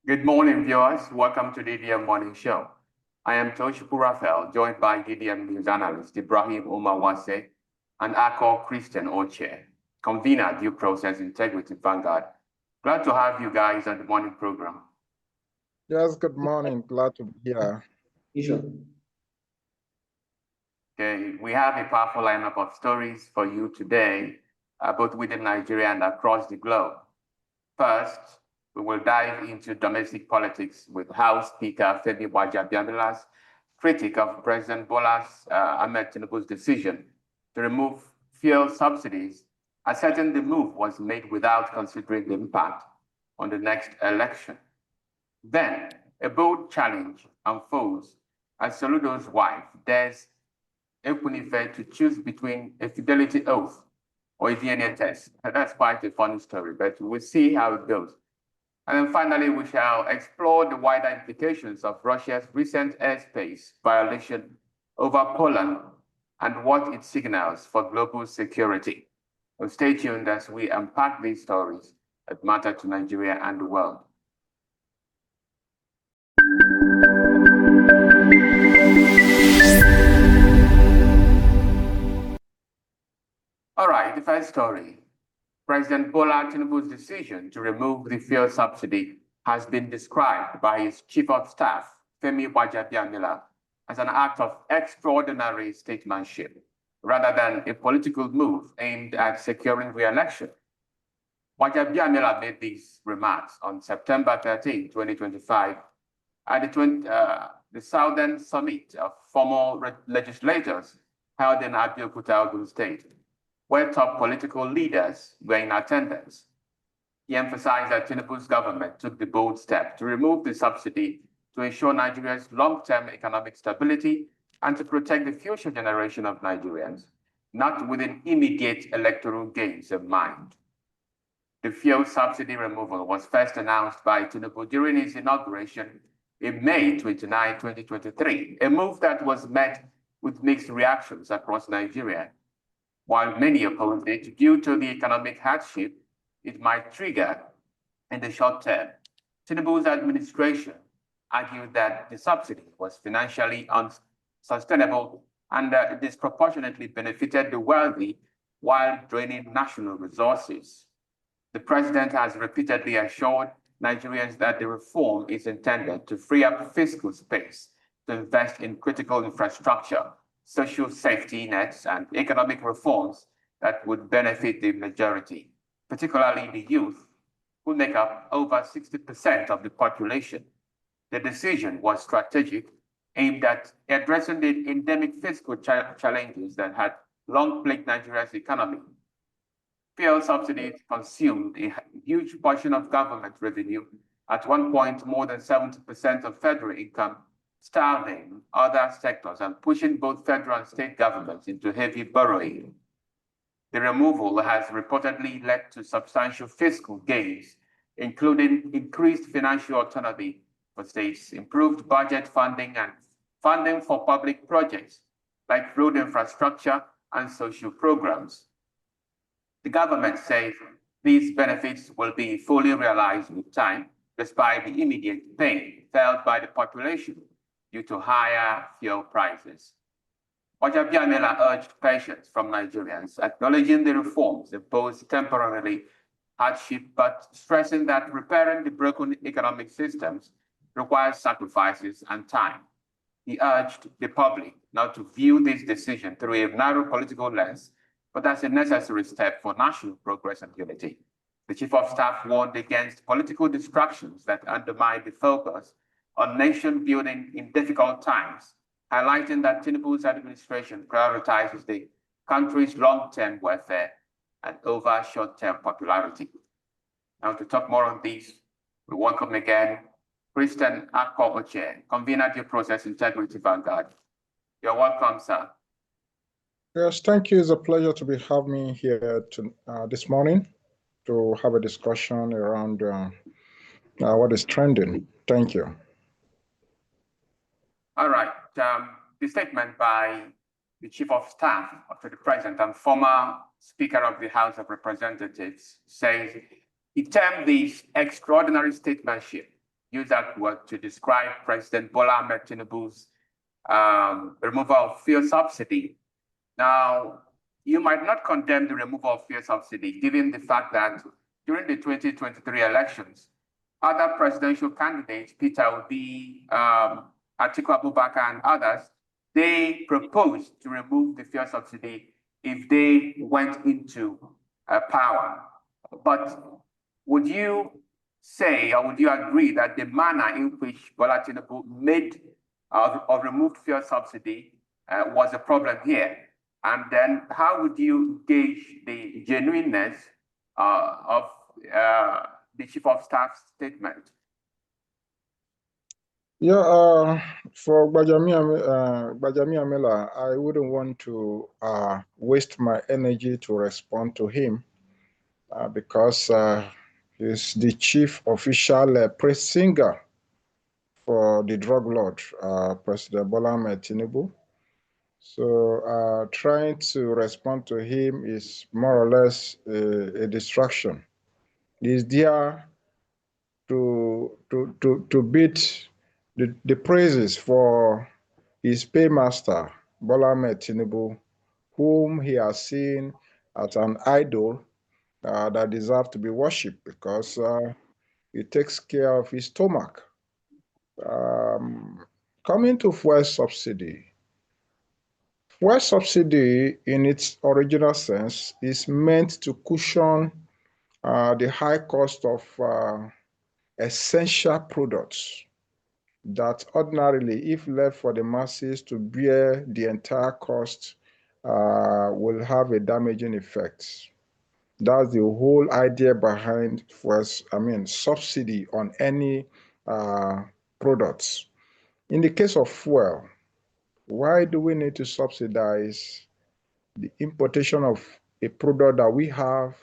Good morning, viewers. Welcome to the DDM Morning Show. I am Toshipu Raphael, joined by DDM News analyst Ibrahim Omawase and Akko Christian Oche, convener Due Process Integrity Vanguard. Glad to have you guys on the morning program. Yes, good morning. Glad to be here. Sure. Okay, we have a powerful lineup of stories for you today, both within Nigeria and across the globe. First, we will dive into domestic politics with House Speaker Femi Gbajabiamila's critique of President Bola Tinubu's decision to remove fuel subsidies, asserting the move was made without considering the impact on the next election. Then, a bold challenge unfolds as Soludo's wife dares Ekwunife to choose between a fidelity oath or a DNA test. That's quite a funny story, but we'll see how it goes. And then finally, we shall explore the wider implications of Russia's recent airspace violation over Poland and what it signals for global security. So stay tuned as we unpack these stories that matter to Nigeria and the world. All right, the first story. President Bola Tinubu's decision to remove the fuel subsidy has been described by his chief of staff, Femi Gbajabiamila, as an act of extraordinary statesmanship, rather than a political move aimed at securing re-election. Gbajabiamila made these remarks on September 13, 2025, at the Southern Summit of former legislators held in Abeokuta, Ogun State, where top political leaders were in attendance. He emphasized that Tinubu's government took the bold step to remove the subsidy to ensure Nigeria's long-term economic stability and to protect the future generation of Nigerians, not with an immediate electoral gains in mind. The fuel subsidy removal was first announced by Tinubu during his inauguration in May 29, 2023, a move that was met with mixed reactions across Nigeria. While many oppose it due to the economic hardship it might trigger in the short term, Tinubu's administration argued that the subsidy was financially unsustainable and disproportionately benefited the wealthy while draining national resources. The president has repeatedly assured Nigerians that the reform is intended to free up fiscal space to invest in critical infrastructure, social safety nets, and economic reforms that would benefit the majority, particularly the youth, who make up over 60% of the population. The decision was strategic, aimed at addressing the endemic fiscal challenges that had long plagued Nigeria's economy. Fuel subsidies consumed a huge portion of government revenue, at one point more than 70% of federal income, starving other sectors and pushing both federal and state governments into heavy borrowing. The removal has reportedly led to substantial fiscal gains, including increased financial autonomy for states, improved budget funding, and funding for public projects like road infrastructure and social programs. The government says these benefits will be fully realized with time, despite the immediate pain felt by the population due to higher fuel prices. Gbajabiamila urged patience from Nigerians, acknowledging the reforms imposed temporarily hardship, but stressing that repairing the broken economic systems requires sacrifices and time. He urged the public not to view this decision through a narrow political lens, but as a necessary step for national progress and unity. The chief of staff warned against political distractions that undermine the focus on nation building in difficult times, highlighting that Tinubu's administration prioritizes the country's long-term welfare and over short-term popularity. Now, to talk more on this, we welcome again Christian Akko Oche, convener Due Process Integrity Vanguard. You're welcome, sir. Yes, thank you. It's a pleasure to be having me here this morning to have a discussion around what is trending. Thank you. All right. The statement by the Chief of Staff to the President and former Speaker of the House of Representatives says he termed this extraordinary statesmanship use that word to describe President Bola Tinubu's removal of fuel subsidy. Now, you might not condemn the removal of fuel subsidy, given the fact that during the 2023 elections, other presidential candidates, Peter Obi, Atiku Abubakar, and others, they proposed to remove the fuel subsidy if they went into power. But would you say, or would you agree that the manner in which Bola Tinubu made or removed fuel subsidy was a problem here? And then how would you gauge the genuineness of the Chief of Staff's statement? Yeah, for Gbajabiamila, I wouldn't want to waste my energy to respond to him because he's the chief official praise singer for the drug lord, President Bola Tinubu. So trying to respond to him is more or less a distraction. He's there to beat the praises for his paymaster, Bola Tinubu, whom he has seen as an idol that deserves to be worshipped because he takes care of his stomach. Coming to fuel subsidy in its original sense is meant to cushion the high cost of essential products that ordinarily, if left for the masses to bear the entire cost, will have a damaging effect. That's the whole idea behind subsidy on any products. In the case of fuel, why do we need to subsidize the importation of a product that we have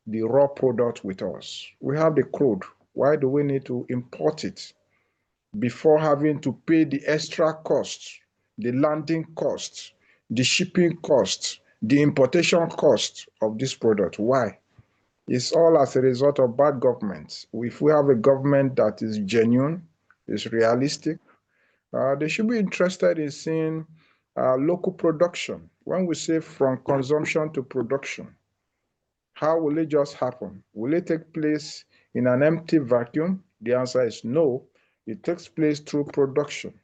the raw product with us? We have the crude. Why do we need to import it before having to pay the extra costs, the landing costs, the shipping costs, the importation costs of this product? Why? It's all as a result of bad government. If we have a government that is genuine, is realistic, they should be interested in seeing local production. When we say from consumption to production, how will it just happen? Will it take place in an empty vacuum? The answer is no. It takes place through production.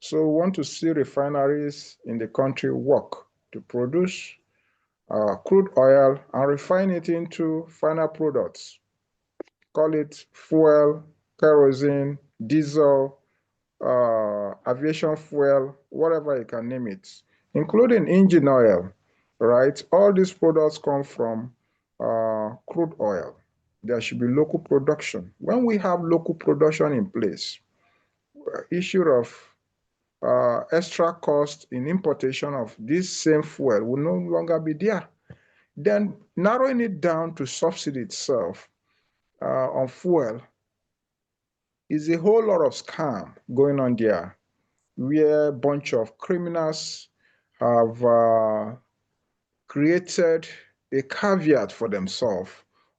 So we want to see refineries in the country work to produce crude oil and refine it into final products. Call it fuel, kerosene, diesel, aviation fuel, whatever you can name it, including engine oil, right? All these products come from crude oil. There should be local production. When we have local production in place, issue of extra cost in importation of this same fuel will no longer be there. Then narrowing it down to subsidy itself on fuel is a whole lot of scam going on there, where a bunch of criminals have created a caveat for themselves,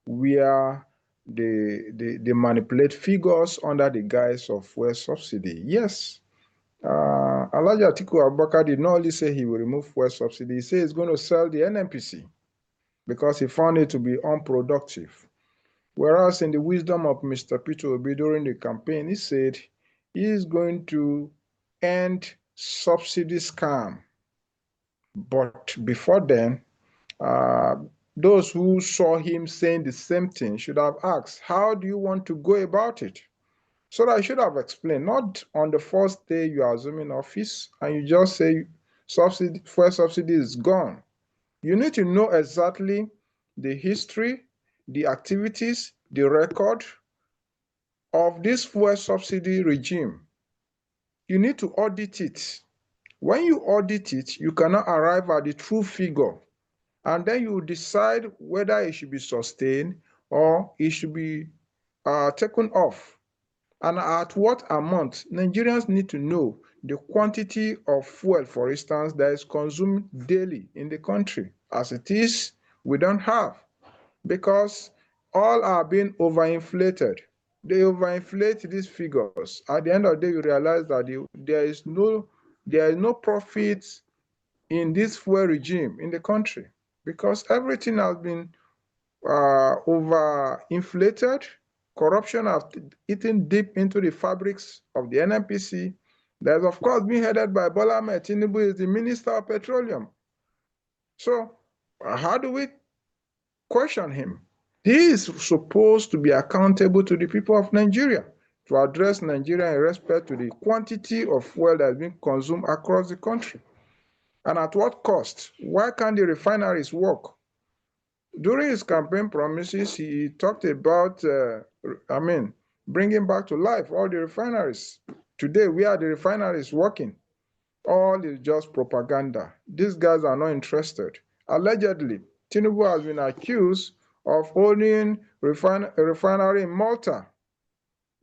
where they manipulate figures under the guise of fuel subsidy. Yes, Alhaji Atiku Abubakar did not only say he will remove fuel subsidy, he said he's going to sell the NNPC because he found it to be unproductive. Whereas in the wisdom of Mr. Peter Obi during the campaign, he said he is going to end subsidy scam. But before then, those who saw him saying the same thing should have asked, how do you want to go about it? So that I should have explained, not on the first day you are assuming office and you just say subsidy, fuel subsidy is gone. You need to know exactly the history, the activities, the record of this fuel subsidy regime. You need to audit it. When you audit it, you cannot arrive at the true figure, and then you decide whether it should be sustained or it should be taken off. And at what amount. Nigerians need to know the quantity of fuel, for instance, that is consumed daily in the country. As it is, we don't have, because all are being overinflated. They overinflate these figures. At the end of the day, you realize that there is no profit in this fuel regime in the country because everything has been overinflated. Corruption has eaten deep into the fabrics of the NNPC. There's, of course, being headed by Bola Tinubu, is the Minister of Petroleum. So how do we question him? He is supposed to be accountable to the people of Nigeria to address Nigeria in respect to the quantity of fuel that is being consumed across the country. And at what cost? Why can't the refineries work? During his campaign promises, he talked about, bringing back to life all the refineries. Today, where are the refineries working? All is just propaganda. These guys are not interested. Allegedly, Tinubu has been accused of owning a refinery in Malta.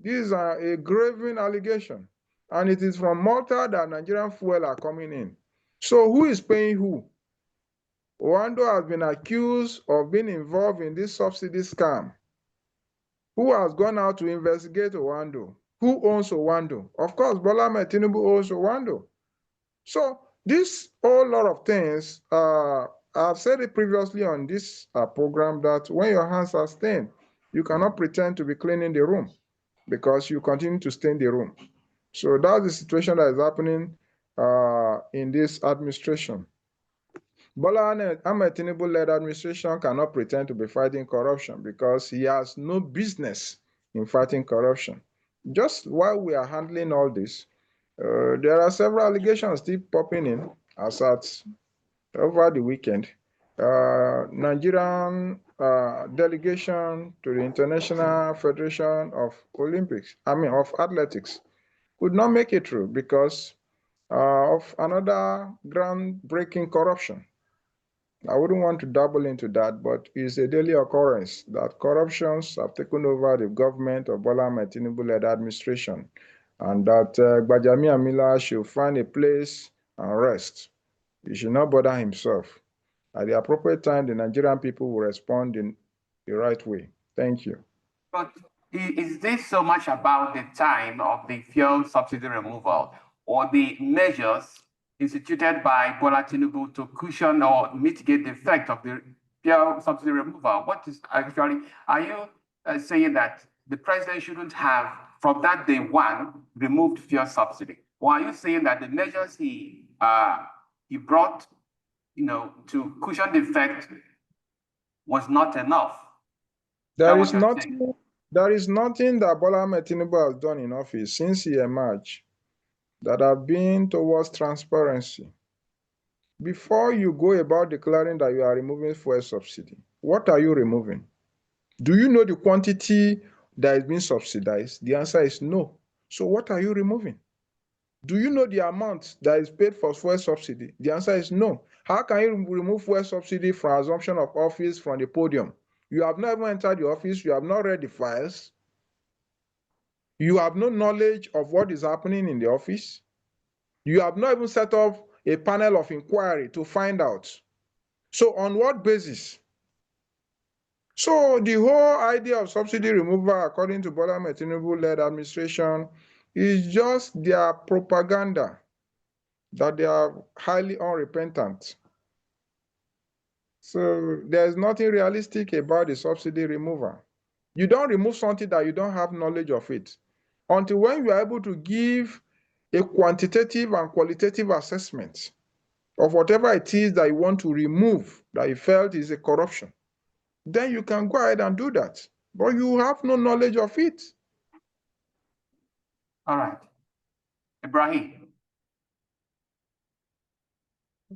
These are a graven allegation, and it is from Malta that Nigerian fuel are coming in. So who is paying who? Owando has been accused of being involved in this subsidy scam. Who has gone out to investigate Owando? Who owns Owando? Of course, Bola Tinubu owns Owando. So this whole lot of things, I've said it previously on this program that when your hands are stained, you cannot pretend to be cleaning the room because you continue to stain the room. So that's the situation that is happening in this administration. Bola Ahmed Tinubu-led administration cannot pretend to be fighting corruption because he has no business in fighting corruption. Just while we are handling all this, there are several allegations still popping in as at over the weekend. Nigerian delegation to the International Federation of Athletics could not make it through because of another groundbreaking corruption. I wouldn't want to dabble into that, but it's a daily occurrence that corruptions have taken over the government of Bola Tinubu-led administration, and that Gbajabiamila should find a place and rest. He should not bother himself. At the appropriate time, the Nigerian people will respond in the right way. Thank you. But is this so much about the time of the fuel subsidy removal or the measures instituted by Bola Tinubu to cushion or mitigate the effect of the fuel subsidy removal? What is actually, are you saying that the president shouldn't have, from that day one, removed fuel subsidy? Or are you saying that the measures he brought, to cushion the effect was not enough? There is nothing that Bola Tinubu has done in office since he emerged that have been towards transparency. Before you go about declaring that you are removing fuel subsidy, what are you removing? Do you know the quantity that is being subsidized? The answer is no. So what are you removing? Do you know the amount that is paid for fuel subsidy? The answer is no. How can you remove fuel subsidy from assumption of office from the podium? You have not even entered the office. You have not read the files. You have no knowledge of what is happening in the office. You have not even set up a panel of inquiry to find out. So on what basis? So the whole idea of subsidy removal, according to Bola Tinubu-led administration, is just their propaganda that they are highly unrepentant. So there's nothing realistic about the subsidy removal. You don't remove something that you don't have knowledge of it until when you are able to give a quantitative and qualitative assessment of whatever it is that you want to remove that you felt is a corruption. Then you can go ahead and do that. But you have no knowledge of it. All right. Ibrahim.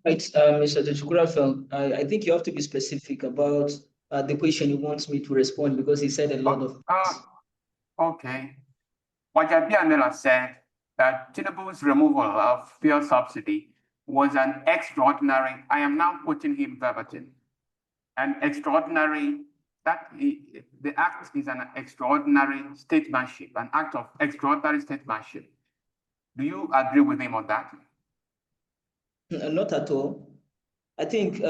Right, Mr. Tuchukurafel, I think you have to be specific about the question you want me to respond because he said a lot of things. Okay. Gbajabiamila said that Tinubu's removal of fuel subsidy was an extraordinary, I am now quoting him verbatim, an extraordinary, the act is an extraordinary statesmanship, an act of extraordinary statesmanship. Do you agree with him on that? Not at all. I think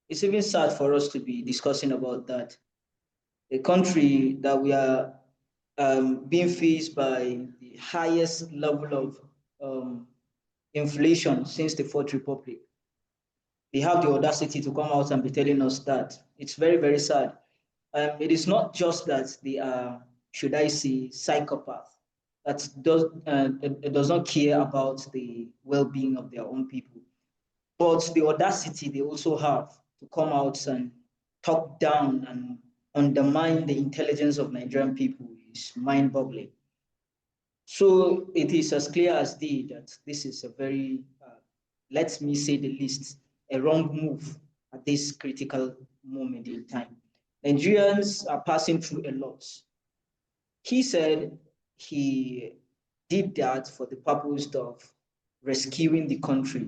it's even sad for us to be discussing about that. A country that we are being faced by the highest level of inflation since the Fourth Republic, they have the audacity to come out and be telling us that. It's very, very sad. It is not just that they are, should I say, psychopaths that does not care about the well-being of their own people, but the audacity they also have to come out and talk down and undermine the intelligence of Nigerian people is mind-boggling. So it is as clear as day that this is a very, let me say the least, a wrong move at this critical moment in time. Nigerians are passing through a lot. He said he did that for the purpose of rescuing the country,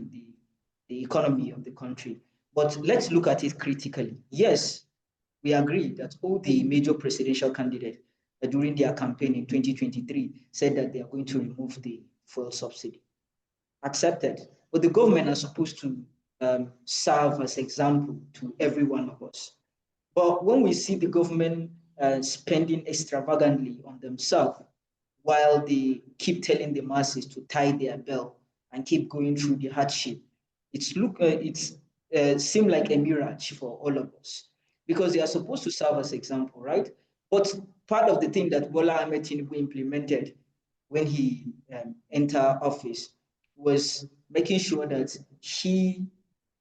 the economy of the country. But let's look at it critically. Yes, we agree that all the major presidential candidates during their campaign in 2023 said that they are going to remove the fuel subsidy. Accepted. But the government are supposed to serve as example to every one of us. But when we see the government spending extravagantly on themselves, while they keep telling the masses to tie their belt and keep going through the hardship, it's seem like a mirage for all of us, because they are supposed to serve as example, right? But part of the thing that Bola Tinubu implemented when he entered office was making sure that he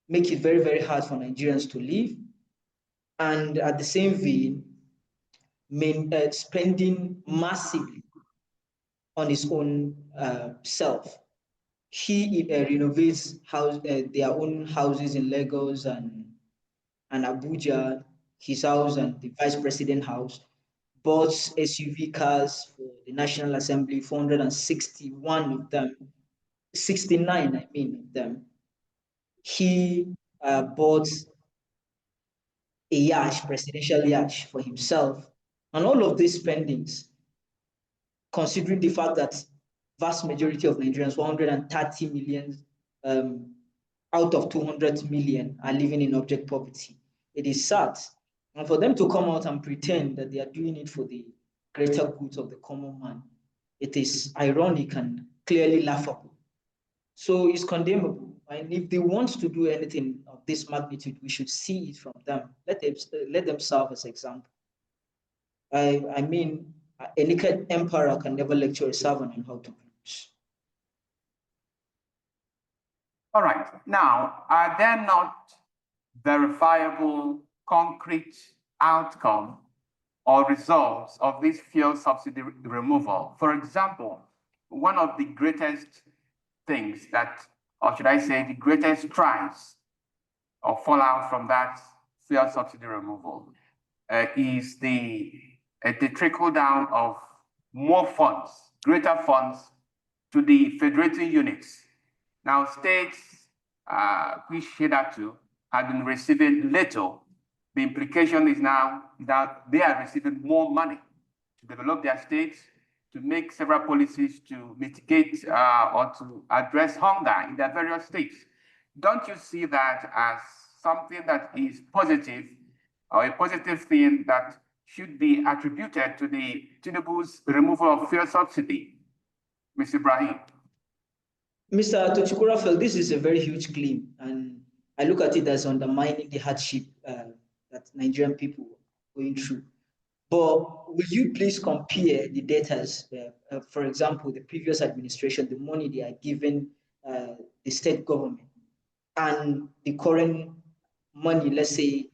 make it very, very hard for Nigerians to live, and at the same vein, spending massively on his own self. He renovates their own houses in Lagos and Abuja, his house and the vice president house, bought SUV cars for the National Assembly, 461 of them, 69, I mean, of them. He bought a yacht, presidential yacht for himself, and all of these spendings, considering the fact that vast majority of Nigerians, 130 million out of 200 million, are living in abject poverty. It is sad. And for them to come out and pretend that they are doing it for the greater good of the common man, it is ironic and clearly laughable. So it's condemnable. And if they want to do anything of this magnitude, we should see it from them. Let them serve as example. I mean, a naked emperor can never lecture a servant on how to preach. All right. Now, are there not verifiable, concrete outcome or results of this fuel subsidy removal? For example, one of the greatest things that, or should I say, the greatest strides or fallout from that fuel subsidy removal is the trickle down of more funds, greater funds to the federating units. Now, states which hitherto have been receiving little, the implication is now that they are receiving more money to develop their states, to make several policies to mitigate or to address hunger in their various states. Don't you see that as something that is positive, or a positive thing that should be attributed to the Tinubu's removal of fuel subsidy, Mr. Ibrahim? Mr. Tochukura felt this is a very huge claim, and I look at it as undermining the hardship that Nigerian people are going through. But will you please compare the data? For example, the previous administration, the money they are giving the state government, and the current money, let's say,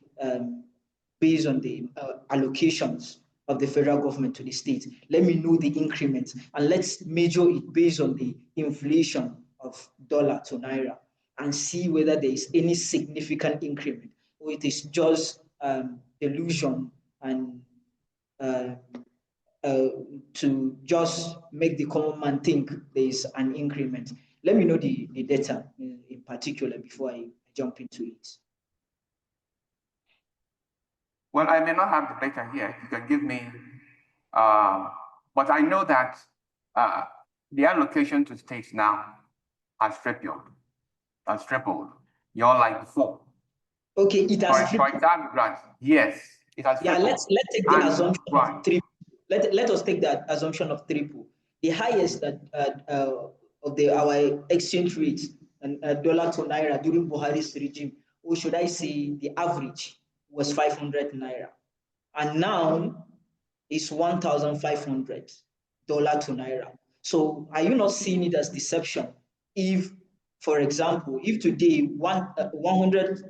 based on the allocations of the federal government to the state. Let me know the increment, and let's measure it based on the inflation of dollar to naira and see whether there is any significant increment, or it is just delusion and to just make the common man think there is an increment. Let me know the data in particular before I jump into it. Well, I may not have the data here. You can give me, but I know that the allocation to states now has tripled. You're like before. Okay, it has tripled. For example, grants, yes, it has tripled. Yeah, let's take the assumption of 3. let us take that assumption of triple. The highest that of our exchange rate and dollar to naira during Buhari's regime, or should I say the average, was 500 naira, and now it's $1,500 to naira. So are you not seeing it as deception? If, for example, if today $100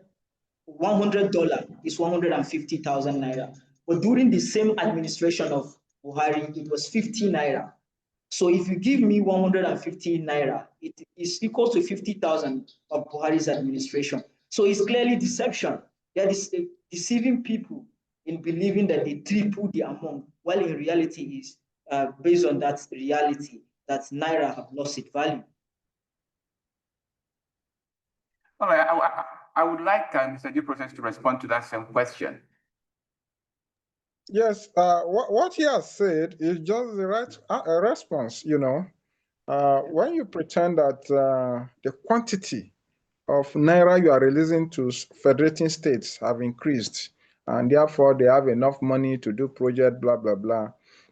is 150,000 naira, but during the same administration of Buhari, it was 50 naira. So if you give me 150 naira, it is equal to 50,000 of Buhari's administration. So it's clearly deception. That is deceiving people in believing that they tripled the amount, while in reality is based on that reality that naira have lost its value. All right, I would like Mr. Due Process to respond to that same question. Yes, what he has said is just the right response. When you pretend that the quantity of naira you are releasing to federating states have increased, and therefore they have enough money to do project, blah, blah, blah.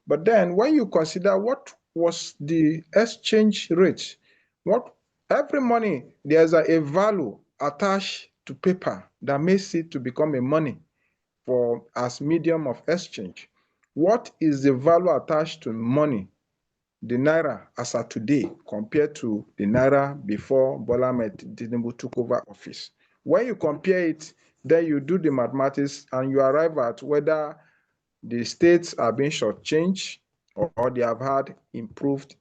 But then when you consider what was the exchange rate, every money, there's a value attached to paper that makes it to become a money as medium of exchange. What is the value attached to money, the naira as of today, compared to the naira before Bola Tinubu took over office? When you compare it, then you do the mathematics and you arrive at whether the states are being shortchanged or they have had improved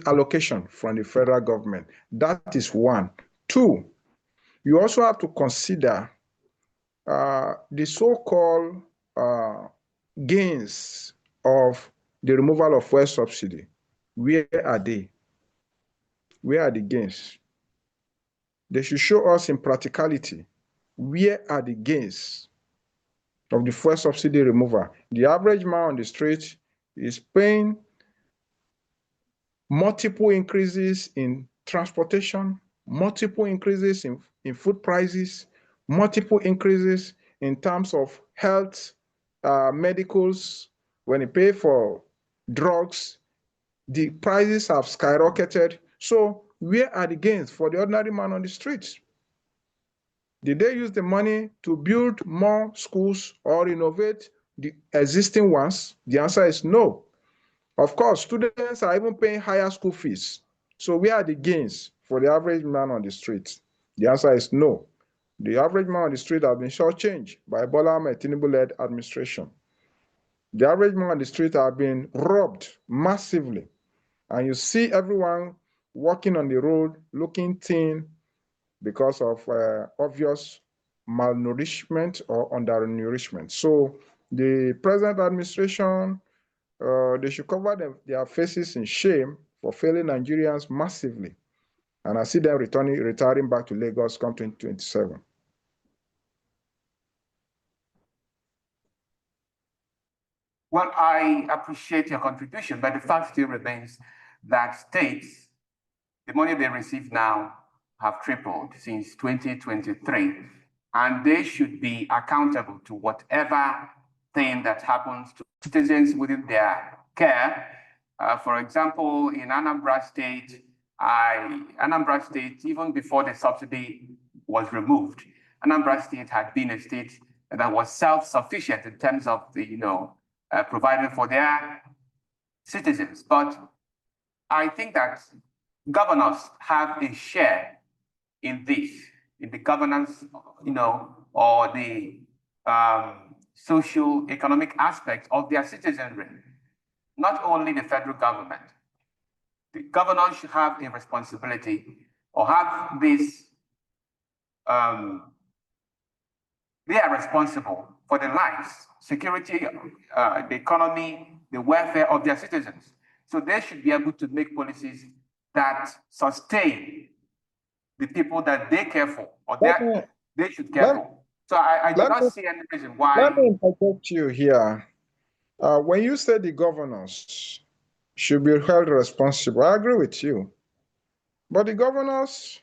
allocation from the federal government. That is one. Two, you also have to consider the so-called gains of the removal of fuel subsidy. Where are they? Where are the gains? They should show us in practicality, where are the gains of the fuel subsidy removal? The average man on the street is paying multiple increases in transportation, multiple increases in food prices, multiple increases in terms of health, medicals. When you pay for drugs, the prices have skyrocketed. So where are the gains for the ordinary man on the streets? Did they use the money to build more schools or renovate the existing ones? The answer is no. Of course, students are even paying higher school fees. So where are the gains for the average man on the street? The answer is no. The average man on the street has been shortchanged by Bola Tinubu-led administration. The average man on the street has been robbed massively. And you see everyone walking on the road looking thin because of obvious malnourishment or undernourishment. So the present administration, they should cover their faces in shame for failing Nigerians massively. And I see them retiring back to Lagos come 2027. Well, I appreciate your contribution, but the fact still remains that states, the money they receive now have tripled since 2023, and they should be accountable to whatever thing that happens to citizens within their care. For example, in Anambra State, even before the subsidy was removed, Anambra State had been a state that was self-sufficient in terms of the, providing for their citizens. But I think that governors have a share in this, in the governance, or the social economic aspects of their citizenry, not only the federal government. The governors should have a responsibility or have this, they are responsible for the lives, security, the economy, the welfare of their citizens. So they should be able to make policies that sustain the people that they care for, or that they should care for. So I do not see any reason why. Let me interrupt you here. When you say the governors should be held responsible, I agree with you. But the governors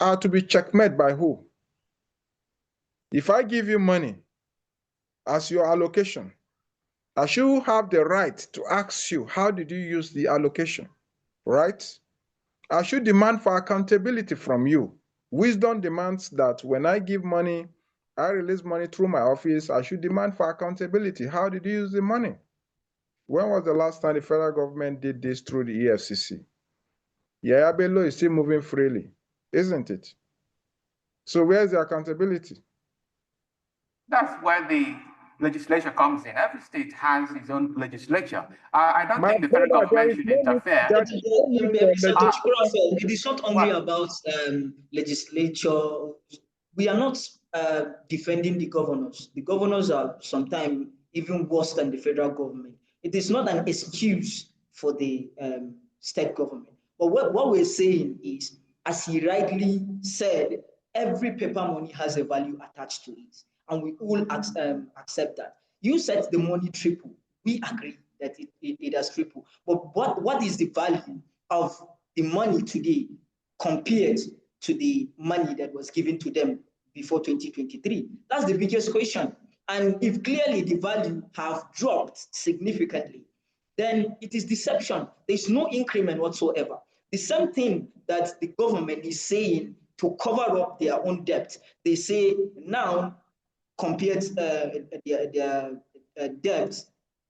are to be checkmate by who? If I give you money as your allocation. I should have the right to ask you, how did you use the allocation, right? I should demand for accountability from you. Wisdom demands that when I give money, I release money through my office, I should demand for accountability. How did you use the money? When was the last time the federal government did this through the EFCC? Gbajabiamila is still moving freely, isn't it? So where's the accountability? That's where the legislature comes in. Every state has its own legislature. I don't My think the federal brother, there government is should no need, interfere. there is no need for legislation. It is not only What? about legislature. We are not defending the governors. The governors are sometimes even worse than the federal government. It is not an excuse for the state government. But what we're saying is, as he rightly said, every paper money has a value attached to it. And we all accept that. You said the money triple. We agree that it has tripled. But what is the value of the money today compared to the money that was given to them before 2023? That's the biggest question. And if clearly the value have dropped significantly, then it is deception. There's no increment whatsoever. The same thing that the government is saying to cover up their own debt. They say now compared their debt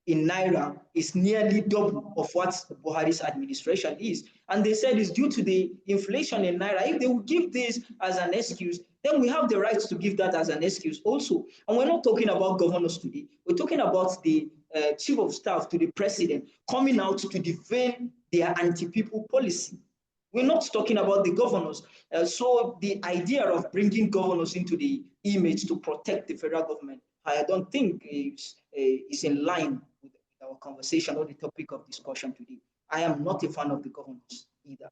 in Naira is nearly double of what Buhari's administration is. And they said it's due to the inflation in Naira. If they would give this as an excuse, then we have the right to give that as an excuse also. And we're not talking about governors today. We're talking about the chief of staff to the president coming out to defend their anti-people policy. We're not talking about the governors. So the idea of bringing governors into the image to protect the federal government, I don't think is in line with our conversation or the topic of discussion today. I am not a fan of the governors either.